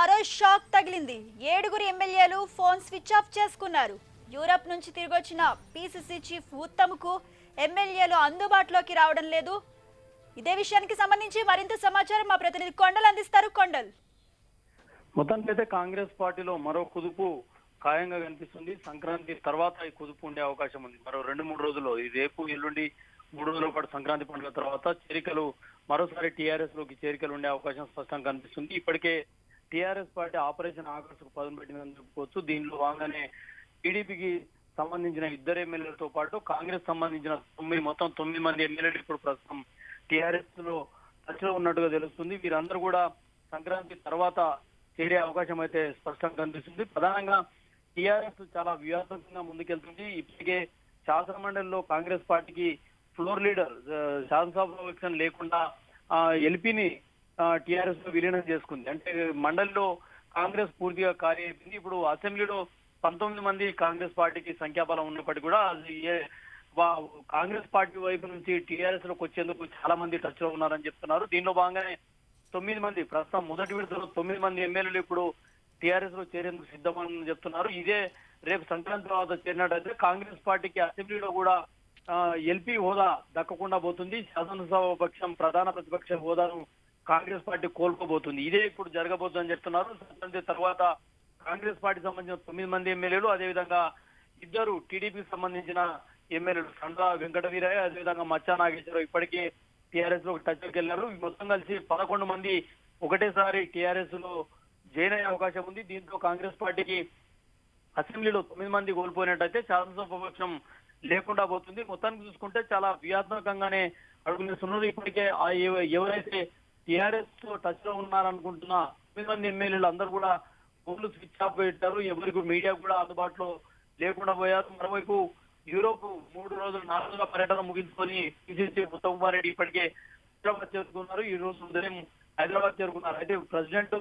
మరో షాక్ తగిలింది. 7 ఎమ్మెల్యేలు ఫోన్ స్విచ్ ఆఫ్ చేసుకున్నారు. యూరప్ నుంచి తిరిగొచ్చిన పీసీసీ చీఫ్ ఉత్తమ్కు ఎమ్మెల్యేలు అందుబాటులోకి రావడం లేదు. ఇదే విషయానికి సంబంధించి మరింత సమాచారం మా ప్రతినిధి కొండల్ అందిస్తారు. కొండల్, మొత్తానికైతే కాంగ్రెస్ పార్టీలో మరో కుదుపు ఖాయంగా కనిపిస్తుంది. సంక్రాంతి తర్వాత ఈ కుదుపు ఉండే అవకాశం ఉంది. మరో 2-3 రోజుల్లో, ఈ రేపు ఎల్లుండి 3 రోజుల పాటు సంక్రాంతి పండుగ తర్వాత చేరికలు మరోసారి టీఆర్ఎస్ లోకి చేరికలు ఉండే అవకాశం స్పష్టంగా కనిపిస్తుంది. ఇప్పటికే టీఆర్ఎస్ పార్టీ ఆపరేషన్ ఆకర్షకు పదును పెట్టిందని చెప్పుకోవచ్చు. దీనిలో భాగంగానే టీడీపీకి సంబంధించిన 2 ఎమ్మెల్యేలతో పాటు కాంగ్రెస్ సంబంధించిన 9 మంది ఎమ్మెల్యేలు ఇప్పుడు ప్రస్తుతం టీఆర్ఎస్ లో టచ్ లో ఉన్నట్టుగా తెలుస్తుంది. వీరందరూ కూడా సంక్రాంతి తర్వాత చేరే అవకాశం అయితే స్పష్టంగా కనిపిస్తుంది. ప్రధానంగా టీఆర్ఎస్ చాలా వ్యూహాత్మకంగా ముందుకెళ్తుంది. ఇప్పటికే శాసనమండలిలో కాంగ్రెస్ పార్టీకి ఫ్లోర్ లీడర్ శాసనసభ లేకుండా ఎల్పీని టీఆర్ఎస్ లో విలీనం చేసుకుంది. అంటే మండలిలో కాంగ్రెస్ పూర్తిగా ఖాళీ అయిపోయింది. ఇప్పుడు అసెంబ్లీలో 19 మంది కాంగ్రెస్ పార్టీకి సంఖ్యాబలం ఉన్నప్పటికీ కూడా కాంగ్రెస్ పార్టీ వైపు నుంచి టీఆర్ఎస్ లోకి వచ్చేందుకు చాలా మంది టచ్ లో ఉన్నారని చెప్తున్నారు. దీనిలో భాగంగానే 9 మంది, ప్రస్తుతం మొదటి విడతలో 9 మంది ఎమ్మెల్యేలు ఇప్పుడు టీఆర్ఎస్ లో చేరేందుకు సిద్ధమని చెప్తున్నారు. ఇదే రేపు సంక్రాంతి తర్వాత చేరినట్టయితే కాంగ్రెస్ పార్టీకి అసెంబ్లీలో కూడా ఎల్పీ హోదా దక్కకుండా పోతుంది. శాసనసభ పక్షం ప్రధాన ప్రతిపక్ష హోదాను కాంగ్రెస్ పార్టీ కోల్పోబోతుంది. ఇదే ఇప్పుడు జరగబోతుందని చెప్తున్నారు. సంక్రాంతి తర్వాత కాంగ్రెస్ పార్టీకి సంబంధించిన 9 మంది ఎమ్మెల్యేలు, అదేవిధంగా 2 టీడీపీకి సంబంధించిన ఎమ్మెల్యేలు సండ్ర వెంకటవీరయ్య, అదేవిధంగా మచ్చా నాగేశ్వరరావు ఇప్పటికే టీఆర్ఎస్ లో టచ్ లోకి వెళ్ళారు. మొత్తం కలిసి 11 మంది ఒకటేసారి టీఆర్ఎస్ లో జాయిన్ అయ్యే అవకాశం ఉంది. దీంతో కాంగ్రెస్ పార్టీకి అసెంబ్లీలో 9 మంది కోల్పోయినట్టయితే శాసనసభ పక్షం లేకుండా పోతుంది. మొత్తానికి చూసుకుంటే చాలా వ్యూహాత్మకంగానే అడుగునేస్తున్నారు. ఇప్పటికే ఎవరైతే టీఆర్ఎస్ తో టచ్ లో ఉన్నారనుకుంటున్న 9 మంది ఎమ్మెల్యేలు అందరూ కూడా ఫోన్లు స్విచ్ ఆఫ్ పెట్టారు. ఎవరికి మీడియా కూడా అందుబాటులో లేకుండా పోయారు. మరోవైపు యూరోప్ 4 రోజుల పర్యటన ముగించుకొని పిసిసి ఉత్తమ్ కుమార్ రెడ్డి ఇప్పటికే హైదరాబాద్ చేరుకున్నారు. ఈ రోజు ఉదయం హైదరాబాద్ చేరుకున్నారు. అయితే ప్రెసిడెంట్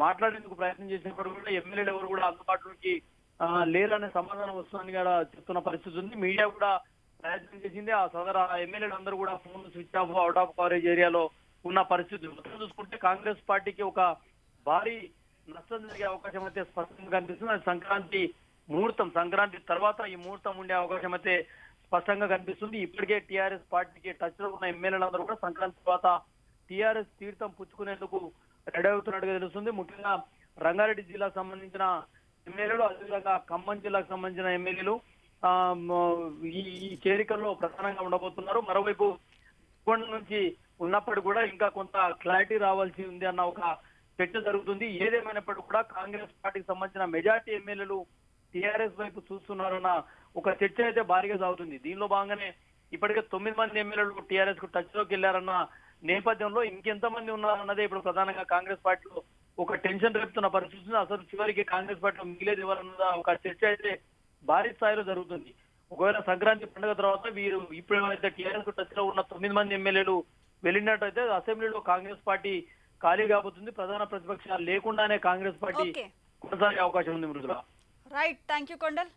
మాట్లాడేందుకు ప్రయత్నం చేసినప్పుడు కూడా ఎమ్మెల్యేలు ఎవరు కూడా అందుబాటులోకి లేరనే సమాధానం వస్తుందని కూడా చెప్తున్న పరిస్థితి ఉంది. మీడియా కూడా ప్రయత్నం చేసింది. ఆ ఎమ్మెల్యేలు అందరూ కూడా phone switch off, out of coverage ఏరియాలో ఉన్న పరిస్థితి. మొత్తం చూసుకుంటే కాంగ్రెస్ పార్టీకి ఒక భారీ నష్టం జరిగే అవకాశం అయితే స్పష్టంగా కనిపిస్తుంది. అది సంక్రాంతి తర్వాత ఈ ముహూర్తం ఉండే అవకాశం అయితే స్పష్టంగా కనిపిస్తుంది. ఇప్పటికే టీఆర్ఎస్ పార్టీకి టచ్ లో ఉన్న ఎమ్మెల్యేలందరూ కూడా సంక్రాంతి తర్వాత టీఆర్ఎస్ తీర్థం పుచ్చుకునేందుకు రెడీ అవుతున్నట్టుగా తెలుస్తుంది. ముఖ్యంగా రంగారెడ్డి జిల్లాకు సంబంధించిన ఎమ్మెల్యేలు, అదేవిధంగా ఖమ్మం జిల్లాకు సంబంధించిన ఎమ్మెల్యేలు ఈ చేరికల్లో ప్రధానంగా ఉండబోతున్నారు. మరోవైపు కొండ నుంచి ఉన్నప్పటికీ కూడా ఇంకా కొంత క్లారిటీ రావాల్సి ఉంది అన్న ఒక చర్చ జరుగుతుంది. ఏదేమైనప్పటికీ కూడా కాంగ్రెస్ పార్టీకి సంబంధించిన మెజార్టీ ఎమ్మెల్యేలు టీఆర్ఎస్ వైపు చూస్తున్నారన్న ఒక చర్చ అయితే భారీగా సాగుతుంది. దీనిలో భాగంగానే ఇప్పటికే 9 మంది ఎమ్మెల్యేలు టీఆర్ఎస్ కు టచ్ లోకి వెళ్లారన్న నేపథ్యంలో ఇంకెంతమంది ఉన్నారన్నదే ఇప్పుడు ప్రధానంగా కాంగ్రెస్ పార్టీలో ఒక టెన్షన్ రేపుతున్న పరిస్థితి. అసలు చివరికి కాంగ్రెస్ పార్టీలో మిగిలేదు ఎవరన్న ఒక చర్చ అయితే భారీ స్థాయిలో జరుగుతుంది. ఒకవేళ సంక్రాంతి పండుగ తర్వాత వీరు ఇప్పుడు ఏమైతే టీఆర్ఎస్ కు టచ్ లో ఉన్న 9 మంది ఎమ్మెల్యేలు వెళ్ళినట్టయితే అసెంబ్లీలో కాంగ్రెస్ పార్టీ ఖాళీ కాబోతుంది. ప్రధాన ప్రతిపక్షాలు లేకుండానే కాంగ్రెస్ పార్టీ కొనసాగే అవకాశం ఉంది. Mridula, right, thank you Kondal.